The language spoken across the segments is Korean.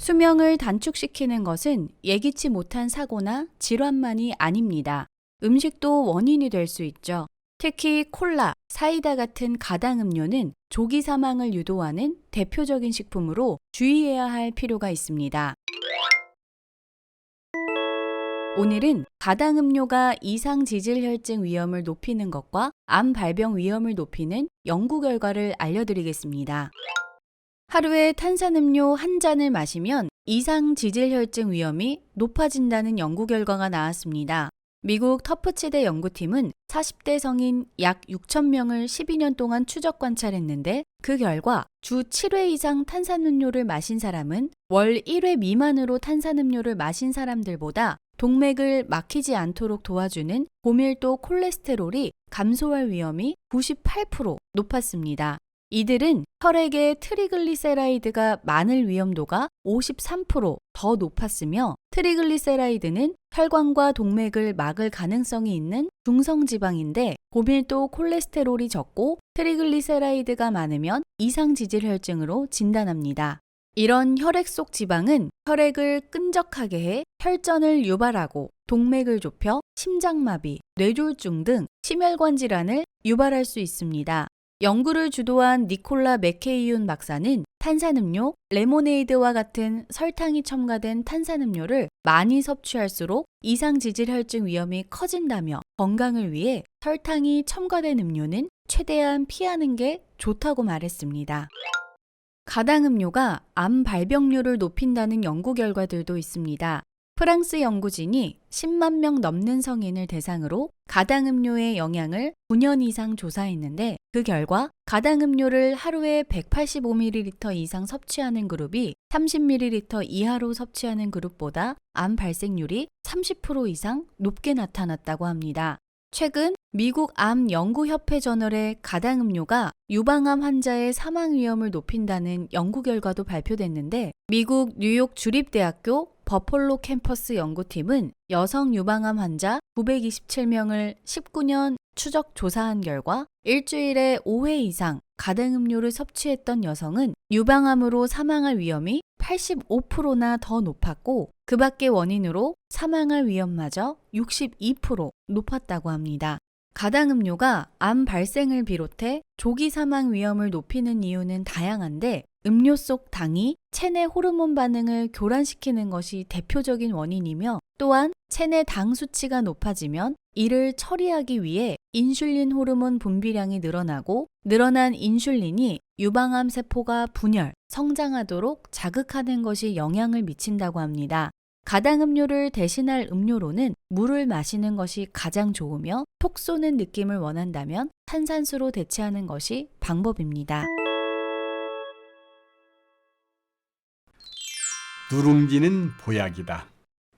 수명을 단축시키는 것은 예기치 못한 사고나 질환만이 아닙니다. 음식도 원인이 될 수 있죠. 특히 콜라, 사이다 같은 가당 음료는 조기 사망을 유도하는 대표적인 식품으로 주의해야 할 필요가 있습니다. 오늘은 가당 음료가 이상 지질혈증 위험을 높이는 것과 암 발병 위험을 높이는 연구 결과를 알려드리겠습니다. 하루에 탄산음료 한 잔을 마시면 이상 지질혈증 위험이 높아진다는 연구 결과가 나왔습니다. 미국 터프치대 연구팀은 40대 성인 약 6,000명을 12년 동안 추적 관찰했는데 그 결과 주 7회 이상 탄산음료를 마신 사람은 월 1회 미만으로 탄산음료를 마신 사람들보다 동맥을 막히지 않도록 도와주는 고밀도 콜레스테롤이 감소할 위험이 98% 높았습니다. 이들은 혈액의 트리글리세라이드가 많을 위험도가 53% 더 높았으며 트리글리세라이드는 혈관과 동맥을 막을 가능성이 있는 중성지방인데 고밀도 콜레스테롤이 적고 트리글리세라이드가 많으면 이상지질혈증으로 진단합니다. 이런 혈액 속 지방은 혈액을 끈적하게 해 혈전을 유발하고 동맥을 좁혀 심장마비, 뇌졸중 등 심혈관 질환을 유발할 수 있습니다. 연구를 주도한 니콜라 맥케이윤 박사는 탄산음료, 레모네이드와 같은 설탕이 첨가된 탄산음료를 많이 섭취할수록 이상지질혈증 위험이 커진다며 건강을 위해 설탕이 첨가된 음료는 최대한 피하는 게 좋다고 말했습니다. 가당 음료가 암 발병률을 높인다는 연구 결과들도 있습니다. 프랑스 연구진이 10만 명 넘는 성인을 대상으로 가당 음료의 영향을 9년 이상 조사했는데 그 결과 가당 음료를 하루에 185ml 이상 섭취하는 그룹이 30ml 이하로 섭취하는 그룹보다 암 발생률이 30% 이상 높게 나타났다고 합니다. 최근 미국 암 연구협회 저널에 가당 음료가 유방암 환자의 사망 위험을 높인다는 연구 결과도 발표됐는데 미국 뉴욕 주립대학교 버펄로 캠퍼스 연구팀은 여성 유방암 환자 927명을 19년 추적 조사한 결과 일주일에 5회 이상 가당 음료를 섭취했던 여성은 유방암으로 사망할 위험이 85%나 더 높았고 그 밖의 원인으로 사망할 위험마저 62% 높았다고 합니다. 가당 음료가 암 발생을 비롯해 조기 사망 위험을 높이는 이유는 다양한데 음료 속 당이 체내 호르몬 반응을 교란시키는 것이 대표적인 원인이며 또한 체내 당 수치가 높아지면 이를 처리하기 위해 인슐린 호르몬 분비량이 늘어나고 늘어난 인슐린이 유방암 세포가 분열, 성장하도록 자극하는 것이 영향을 미친다고 합니다. 가당 음료를 대신할 음료로는 물을 마시는 것이 가장 좋으며 톡 쏘는 느낌을 원한다면 탄산수로 대체하는 것이 방법입니다. 누룽지는 보약이다.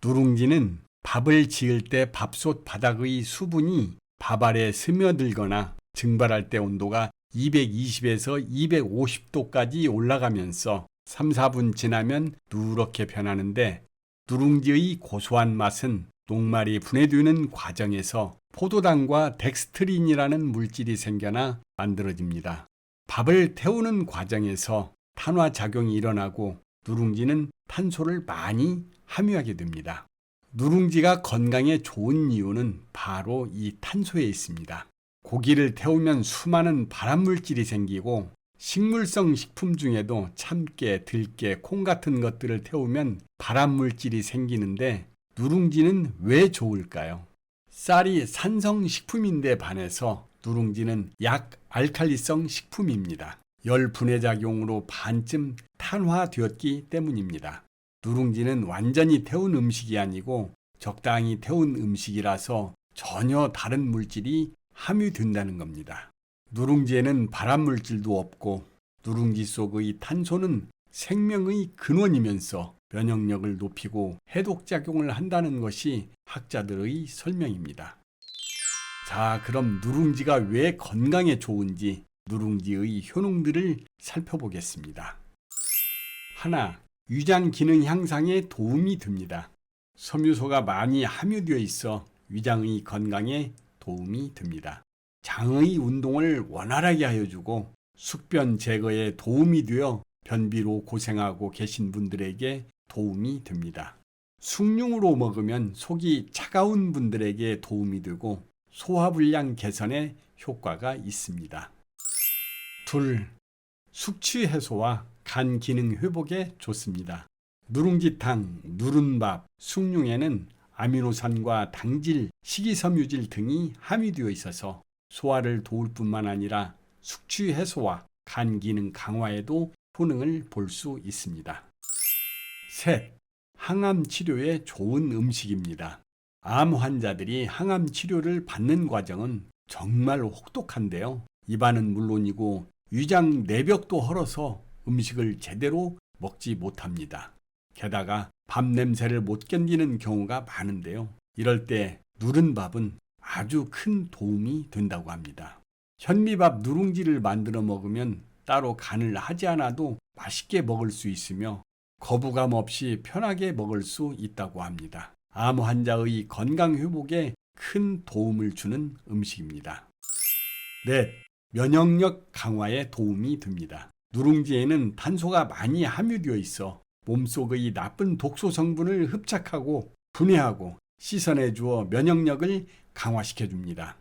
누룽지는 밥을 지을 때 밥솥 바닥의 수분이 밥 아래 스며들거나 증발할 때 온도가 220에서 250도까지 올라가면서 3, 4분 지나면 누렇게 변하는데 누룽지의 고소한 맛은 녹말이 분해되는 과정에서 포도당과 덱스트린이라는 물질이 생겨나 만들어집니다. 밥을 태우는 과정에서 탄화작용이 일어나고 누룽지는 탄소를 많이 함유하게 됩니다. 누룽지가 건강에 좋은 이유는 바로 이 탄소에 있습니다. 고기를 태우면 수많은 발암물질이 생기고 식물성 식품 중에도 참깨, 들깨, 콩 같은 것들을 태우면 발암물질이 생기는데 누룽지는 왜 좋을까요? 쌀이 산성 식품인데 반해서 누룽지는 약알칼리성 식품입니다. 열 분해 작용으로 반쯤 탄화되었기 때문입니다. 누룽지는 완전히 태운 음식이 아니고 적당히 태운 음식이라서 전혀 다른 물질이 함유된다는 겁니다. 누룽지에는 발암물질도 없고 누룽지 속의 탄소는 생명의 근원이면서 면역력을 높이고 해독작용을 한다는 것이 학자들의 설명입니다. 자, 그럼 누룽지가 왜 건강에 좋은지 누룽지의 효능들을 살펴보겠습니다. 하나, 위장 기능 향상에 도움이 됩니다. 섬유소가 많이 함유되어 있어 위장의 건강에 도움이 됩니다. 장의 운동을 원활하게 하여주고 숙변 제거에 도움이 되어 변비로 고생하고 계신 분들에게 도움이 됩니다. 숭늉으로 먹으면 속이 차가운 분들에게 도움이 되고 소화불량 개선에 효과가 있습니다. 둘, 숙취 해소와 간 기능 회복에 좋습니다. 누룽지탕, 누른밥, 숭늉에는 아미노산과 당질, 식이섬유질 등이 함유되어 있어서 소화를 도울 뿐만 아니라 숙취 해소와 간 기능 강화에도 효능을 볼 수 있습니다. 셋, 항암 치료에 좋은 음식입니다. 암 환자들이 항암 치료를 받는 과정은 정말 혹독한데요. 입안은 물론이고 위장 내벽도 헐어서 음식을 제대로 먹지 못합니다. 게다가 밥 냄새를 못 견디는 경우가 많은데요. 이럴 때 누른밥은 아주 큰 도움이 된다고 합니다. 현미밥 누룽지를 만들어 먹으면 따로 간을 하지 않아도 맛있게 먹을 수 있으며 거부감 없이 편하게 먹을 수 있다고 합니다. 암 환자의 건강 회복에 큰 도움을 주는 음식입니다. 넷, 면역력 강화에 도움이 됩니다. 누룽지에는 탄소가 많이 함유되어 있어 몸속의 나쁜 독소 성분을 흡착하고 분해하고 씻어내 주어 면역력을 강화시켜 줍니다.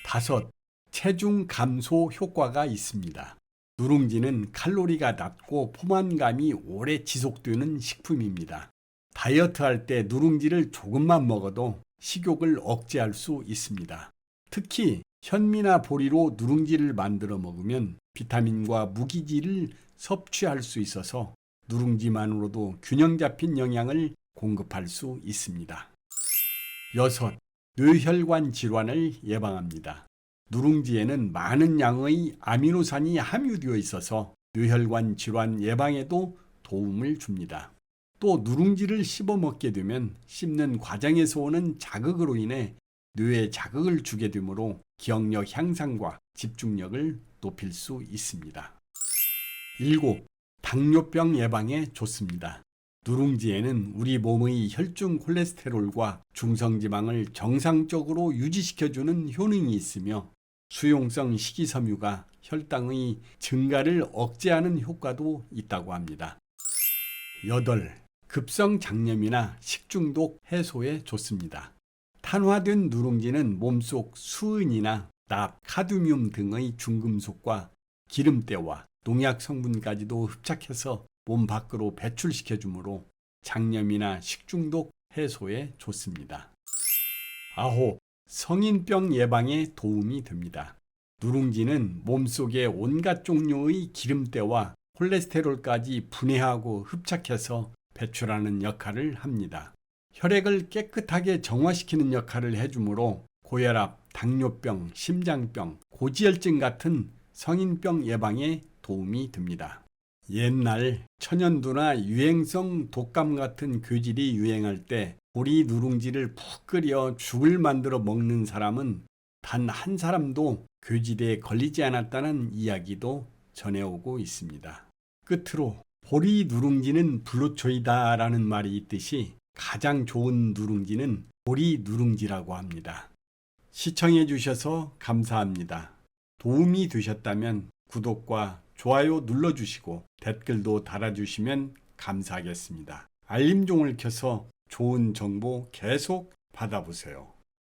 다섯, 체중 감소 효과가 있습니다. 누룽지는 칼로리가 낮고 포만감이 오래 지속되는 식품입니다. 다이어트할 때 누룽지를 조금만 먹어도 식욕을 억제할 수 있습니다. 특히 현미나 보리로 누룽지를 만들어 먹으면 비타민과 무기질을 섭취할 수 있어서 누룽지만으로도 균형 잡힌 영양을 공급할 수 있습니다. 여섯, 뇌혈관 질환을 예방합니다. 누룽지에는 많은 양의 아미노산이 함유되어 있어서 뇌혈관 질환 예방에도 도움을 줍니다. 또 누룽지를 씹어 먹게 되면 씹는 과정에서 오는 자극으로 인해 뇌에 자극을 주게 되므로 기억력 향상과 집중력을 높일 수 있습니다. 7. 당뇨병 예방에 좋습니다. 누룽지에는 우리 몸의 혈중 콜레스테롤과 중성지방을 정상적으로 유지시켜주는 효능이 있으며 수용성 식이섬유가 혈당의 증가를 억제하는 효과도 있다고 합니다. 8. 급성 장염이나 식중독 해소에 좋습니다. 탄화된 누룽지는 몸속 수은이나 납, 카드뮴 등의 중금속과 기름때와 농약 성분까지도 흡착해서 몸 밖으로 배출시켜 주므로 장염이나 식중독 해소에 좋습니다. 9. 성인병 예방에 도움이 됩니다. 누룽지는 몸속의 온갖 종류의 기름때와 콜레스테롤까지 분해하고 흡착해서 배출하는 역할을 합니다. 혈액을 깨끗하게 정화시키는 역할을 해주므로 고혈압, 당뇨병, 심장병, 고지혈증 같은 성인병 예방에 도움이 됩니다. 옛날 천연두나 유행성 독감 같은 괴질이 유행할 때 보리 누룽지를 푹 끓여 죽을 만들어 먹는 사람은 단 한 사람도 괴질에 걸리지 않았다는 이야기도 전해오고 있습니다. 끝으로 보리 누룽지는 불로초이다 라는 말이 있듯이 가장 좋은 누룽지는 보리 누룽지라고 합니다. 시청해 주셔서 감사합니다. 도움이 되셨다면 구독과 좋아요 눌러주시고 댓글도 달아주시면 감사하겠습니다. 알림종을 켜서 좋은 정보 계속 받아보세요.